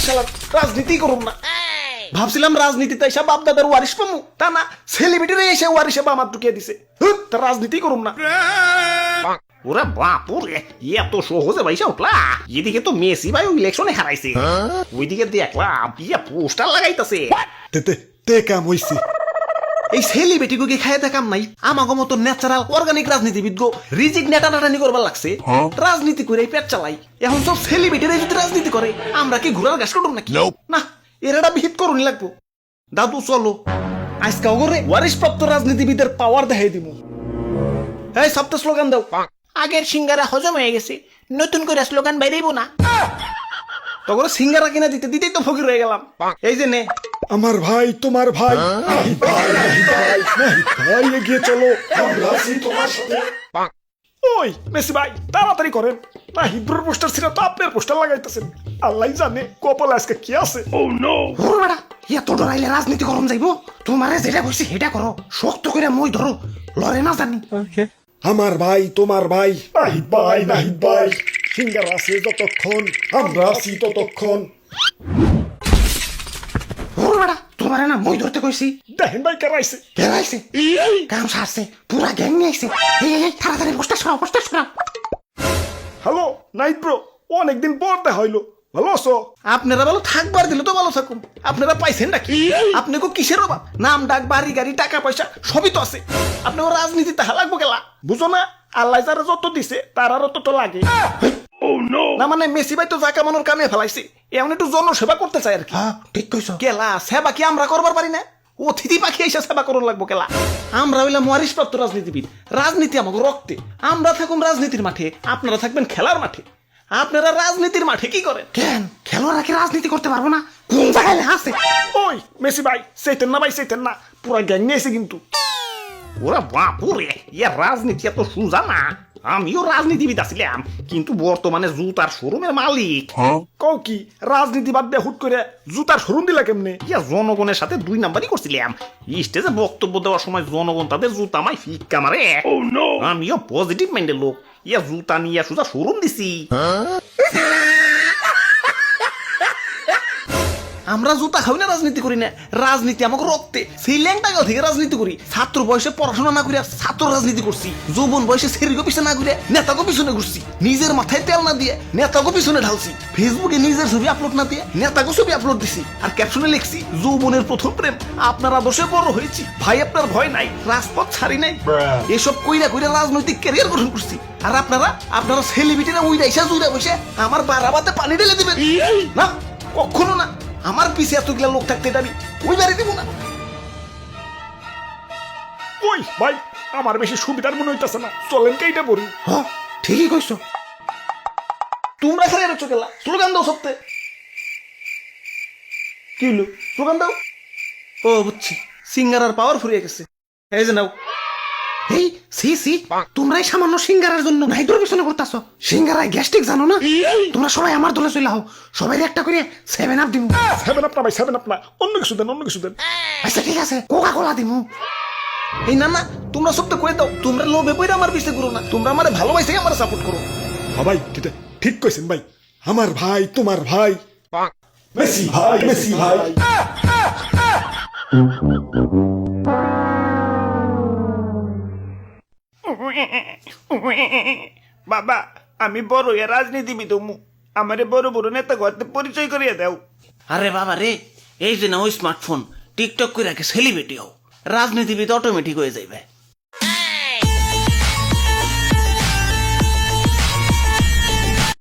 শালার রাজনীতি করুম না। ভাবছিলাম রাজনীতিতে এসে বাপ দাদার ওয়ারিশ পামু, তা না সেলিব্রিটির এসে ওয়ারিশে বামাত ঢুকিয়ে দিছে। তা রাজনীতি করুম না। ওরে বাপুরে, এত সহজে ভাইসা উঠলা। এদিকে তো মেসি ভাই ইলেকশনে হারাইছে, ওইদিকে দেখলাম বিয়া পোস্টার লাগাইতাছে। তে কাম হইছে। এই সেলিব্রিটি গুকে খাইয়ে দেখাম নাই, আমাগো মতো ন্যাচারাল অর্গানিক রাজনীতিবিদ গো রিজিক নেটানাটানি করবার লাগছে। রাজনীতি করে পেট চালাই, এখন সব সেলিব্রিটিরা যদি রাজনীতি করে আমরা কি ঘোড়ার ঘাস কাটুম নাকি? না, এরাটা বিহিত করুন লাগবো। দাদু চলো আজকে অগরে ওয়ারিশ প্রাপ্ত রাজনীতিবিদের পাওয়ার দেখাই দিব। এই সপ্তাহ স্লোগান দাও। আগের সিঙ্গারা হজম হয়ে গেছে, নতুন করে স্লোগান বাইরেইব না। তখন সিঙ্গারা কিনা দিতে দিতেই তো ফকির হয়ে গেলাম। এই যে নে, আমার ভাই তোমার ভাই, ভাই এগিয়ে চলো, আমরা আছি তোমার সাথে। ওই মেসি ভাই তাড়াতাড়ি করেন, না হিব্রুর পোস্টার ছিল তো আপনার পোস্টার লাগাইতেছেন। আল্লাহ জানে কপালে আজকে কি আছে। ও নো, বেটা এত ডরাইলে রাজনীতি করম যাইব? তোমারে যেটা কইছি সেটা করো, শক্ত করে মই ধরো, লড়ে না জানি। আমার ভাই তোমার ভাই, নাহিদ ভাই নাহিদ ভাই, সিঙ্গারা আছে যতক্ষণ আমরা আছি ততক্ষণ। বেটা তোমারে না মই ধরতে কইছি। দেখেন ভাই কারাইছে কেরাইছে, কাম সারছে, পুরা গ্যাং নিয়ে আইছে। এই তাড়াতাড়ি পোস্টার সরাও, পোস্টার সরাও। হ্যালো নাইট ব্রো, অনেকদিন পর দেখা হইলো, ভালো আছো? আপনারা ভালো থাকবার দিলে তো ভালো থাকুন। আপনারা পাইছেন নাকি? আপনি কো কিসের অভাব? নাম ডাক বাড়ি গাড়ি টাকা পয়সা সবই তো আছে। আপনাকে রাজনীতিতে লাগবো গেলা, বুঝো না? আল্লাহ যারা যত দিছে তারারও তত লাগে। না মানে মেসি ভাই তো যা কামানোর কামে ফেলাইছে, এমন একটু জনসেবা করতে চাই আর কি। ঠিক কইছো। কেলা সেবা কি আমরা করবার পারি না? অতিথি পাখি এসে সেবা করুন লাগবো কেলা। আমরা হইলাম ওয়ারিশ প্রাপ্ত রাজনীতিবিদ, রাজনীতি আমাকে রক্তে। আমরা থাকুন রাজনীতির মাঠে, আপনারা থাকবেন খেলার মাঠে। আপনারা রাজনীতির মাঠে কি করেন? কেন খেলোয়াড়রা কি রাজনীতি করতে পারবো না? কোন জায়গায় আছে? ওই মেসি ভাই সেইতেন না, ভাই সেইতেন না, পুরা গ্যাং নিয়ে এসে কিন্তু। ওরা বাপুরে, ইয়া রাজনীতি এত সুজা না। আমিও রাজনীতিবিদ আছিলাম, কিন্তু বর্তমানে জুতার শোরুমের মালিক। কও কি রাজনীতি বাদ দিয়ে হুট করে জুতার শোরুম দিলা কেমনে? ইয়া জনগণের সাথে 2 নাম্বারই করছিলাম। স্টেজে বক্তব্য দেওয়ার সময় জনগণ তাদের জুতা আমায় ফিক্কা মারে। আমিও পজিটিভ মাইন্ডের লোক, ইয়া জুতা নিয়ে সুজা শোরুম দিছি। আমরা জুতা খাই না, রাজনীতি করি না। রাজনীতি আমাকে রক্তে, সেই ল্যাংটাগাও থেকে রাজনীতি করি। ছাত্র বয়সে পড়াশোনা না করে ছাত্র রাজনীতি করছি। যৌবন বয়সে সেরিগো পিছনে না করে নেতাকে পিছনে ঘুরছি। নিজের মাথায় তেল না দিয়ে নেতাকে পিছনে ঢালছি। ফেসবুকে নিজের ছবি আপলোড না দিয়ে নেতাকে ছবি আপলোড দিছি। আর ক্যাপশনে লিখছি, যৌবনের প্রথম প্রেম, আপনার আদর্শে বড় হয়েছি, ভাই আপনার ভয় নাই, রাজপথ ছাড়ি নাই। এসব কইরা কইরা রাজনৈতিক ক্যারিয়ার গঠন করছি। আর আপনারা সেলিব্রিটিরা উইরা এসে জুড়ে বসে আমার বারাবাতে পানি ঢেলে দিবেন না, কখনো না। আমার পিছে এতগুলা লোক থাকতে এটা আমি ওই বাড়ি দেবো না। ওই ভাই আমার বেশি সুবিধার মনে হইতেছে না, চলেন কেইটা বলি। হ্যাঁ ঠিকই কইছো। তোমরা খালি এর চোখেলা স্লোগান দাও সত্যি। কি হলো স্লোগান দাও? ও বুঝছি, সিঙ্গার আর পাওয়ার ফুরিয়ে গেছে। এই যে নাও। এই সি সি, তোমরাই সামান্য সিঙ্গারের জন্য নাইডোর পিছনে করতেছো। সিঙ্গারায় গ্যাস্ট্রিক জানো না? তোমরা সবাই আমার দলে চলে আও, সবাই একটা করে 7 আপ দিমু। 7 আপ না ভাই, 7 আপ না, অন্য কিছু দেন, অন্য কিছু দেন। আচ্ছা ঠিক আছে, কোকা কোলা দিমু। এই না না, তোমরা সব তো কয়ে দাও, তোমরা লোভে পড়ে আমার পিছে করো না, তোমরা আমারে ভালোবাসে আমার সাপোর্ট করো। হ্যাঁ ভাই ঠিক কইছেন ভাই, আমার ভাই তোমার ভাই, মেসি ভাই মেসি ভাই। বাবা আমি বড় রাজনীতিবিদ, আমারে বড় বড় নেতা করতে পরিচয় করিয়ে দাও। আরে বাবা রে, এই যে না ওই স্মার্টফোন, টিকটক করে রাখে সেলিব্রিটি হও, রাজনীতিবিদ অটোমেটিক হয়ে যাইবে।